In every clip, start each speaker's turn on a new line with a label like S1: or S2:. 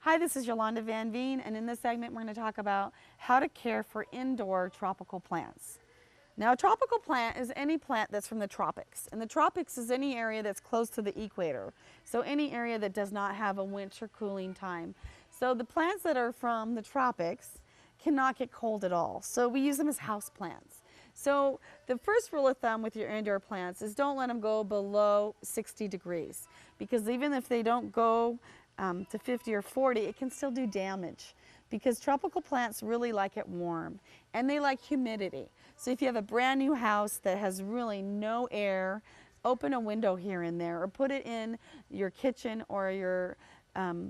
S1: Hi, this is Yolanda Van Veen, and in this segment we're going to talk about how to care for indoor tropical plants. Now, a tropical plant is any plant that's from the tropics, and the tropics is any area that's close to the equator, so any area that does not have a winter cooling time. So the plants that are from the tropics cannot get cold at all, so we use them as house plants. So the first rule of thumb with your indoor plants is don't let them go below 60 degrees, because even if they don't go to 50 or 40, it can still do damage because tropical plants really like it warm and they like humidity. So if you have a brand new house that has really no air, open a window here and there or put it in your kitchen or your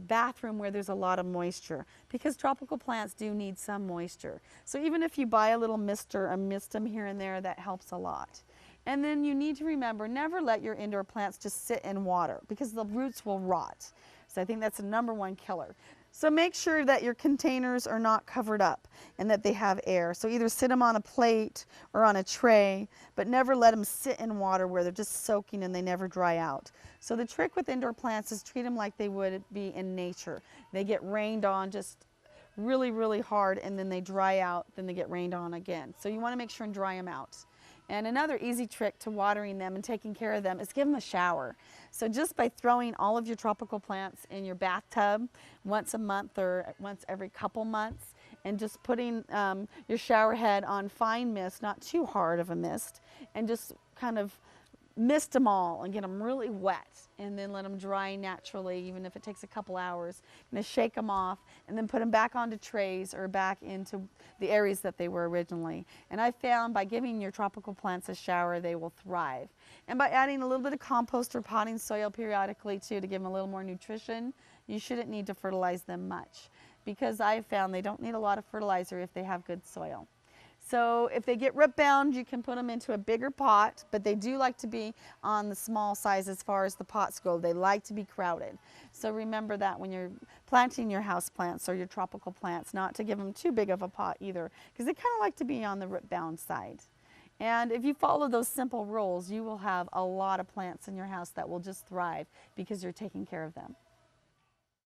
S1: bathroom where there's a lot of moisture, because tropical plants do need some moisture. So even if you buy a little mister and mist them here and there, that helps a lot. And then you need to remember, never let your indoor plants just sit in water because the roots will rot. So I think that's the #1 killer. So make sure that your containers are not covered up and that they have air. So either sit them on a plate or on a tray, but never let them sit in water where they're just soaking and they never dry out. So the trick with indoor plants is treat them like they would be in nature. They get rained on just really, really hard and then they dry out, then they get rained on again. So you want to make sure and dry them out. And another easy trick to watering them and taking care of them is give them a shower. So just by throwing all of your tropical plants in your bathtub once a month or once every couple months, and just putting your shower head on fine mist, not too hard of a mist, and just kind of mist them all and get them really wet and then let them dry naturally, even if it takes a couple hours. I'm going to shake them off and then put them back onto trays or back into the areas that they were originally. And I found by giving your tropical plants a shower, they will thrive. And by adding a little bit of compost or potting soil periodically too to give them a little more nutrition, you shouldn't need to fertilize them much, because I found they don't need a lot of fertilizer if they have good soil. So if they get root bound, you can put them into a bigger pot, but they do like to be on the small size as far as the pots go. They like to be crowded. So remember that when you're planting your house plants or your tropical plants, not to give them too big of a pot either, because they kind of like to be on the root bound side. And if you follow those simple rules, you will have a lot of plants in your house that will just thrive because you're taking care of them.